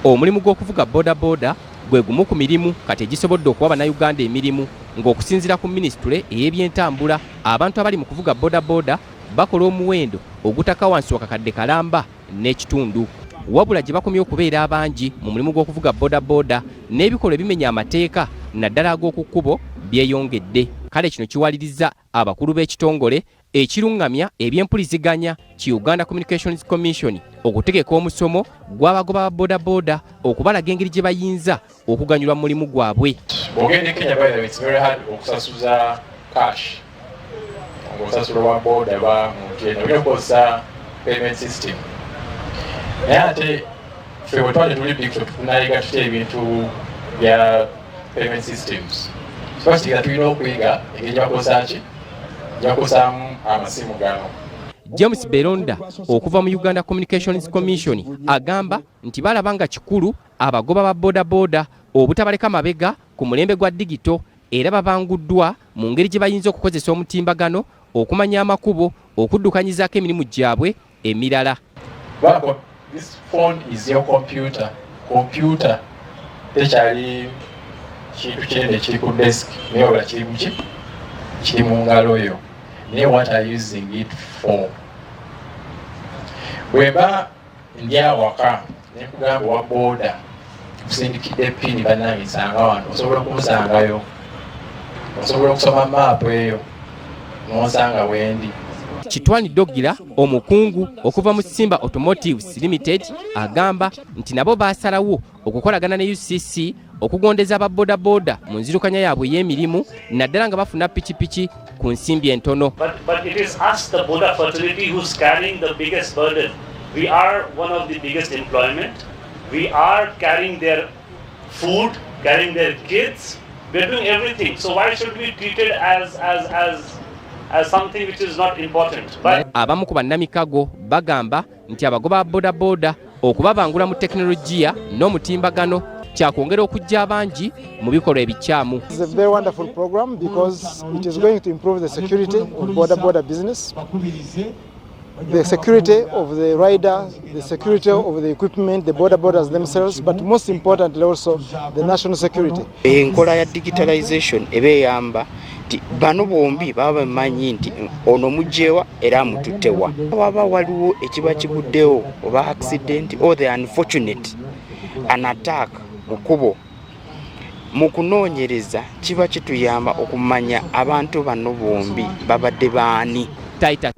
Omulimu gw'okuvuga bodaboda gwe gumu ku mirimu kati egisobodde okuwa bannayuganda emirimu ng'okusinziira ku minisitule ey'ebyentambula abantu abali mu kuvuga bodaboda bakola omuwendo ogutaka wansi wakakadde kalamba n'ekitundu. Wabula gye bakomye okubeera abangi mu mulimu gw'okuvuga bodaboda n'ebikolwa ebimenya amateeka naddala ag'oku kkubo byeyongedde. Kale kino kiwaliriza abakulu b'ekitongole ekiruŋŋamya eby'empuliziganya ki Uganda Communications Commission okutegeka omusomo gw'abagoba ba bodaboda okubalaga engeri gye bayinza okuganyulwa mu mulimu gwabwe. Ogende Kenya by the way, it's very hard okusasuza cash. Okusasula wa boda ba mugenda olyokosa payment system. Naye ate ffe bwe twali tuli big tunayiga tutya ebintu bya payment systems. Twasiga tulina okuyiga engeri gyakosa ki gyakosamu amasimu gano. James Beronda okuva mu Uganda Communications Commission agamba nti balaba nga kikulu abagoba ba bodaboda obutabaleka mabega ku mulembe gwa digito era babanguddwa mu ngeri gye bayinza okukozesa omutimbagano okumanya amakubo okuddukanyizaako emirimu gyabwe emirala. This phone is your computer. Computer tekyali kintu kyende kiri ku desk naye oba kiri mu ki kiri mu ngalo yo. Naye what are you using it for? Bweba ndi awaka nekugamba wa boda kusindikidde pini bannange nsanga wano osobola okumusangayo, osobola okusoma maapu eyo n'osanga wendi. Kitwani Dogira omukungu okuva mu Simba Automotives Limited agamba nti nabo basalawo okukolagana ne UCC okugondeza aba bodaboda mu nzirukanya yaabwe y'emirimu naddala nga bafuna pikipiki ku nsimbi entono. But it is us, the Boda fraternity, who's carrying the biggest burden. We are one of the biggest employment. We are carrying their food, carrying their kids. We're doing everything. So why should we treat it as something which is not important? Abamu ku bannamikago bagamba nti abagoba bodaboda okubabangula mu tekinologiya n'omutimbagano kyakwongera okujja abangi mu bikolwa ebikyamu. It's a very wonderful program because it is going to improve the security of boda business, the security of the rider, the security of the equipment, the bodas themselves, but most importantly also the national security. Enkola ya digitalization ebeyamba nti bano bombi baba bamanyi nti ono mujjewa era mututewa. Waba waliwo ekiba kiguddewo oba accident or the unfortunate an attack mukubo mu kunoonyereza kiba kituyamba okumanya abantu bano bombi babadde baani. Taita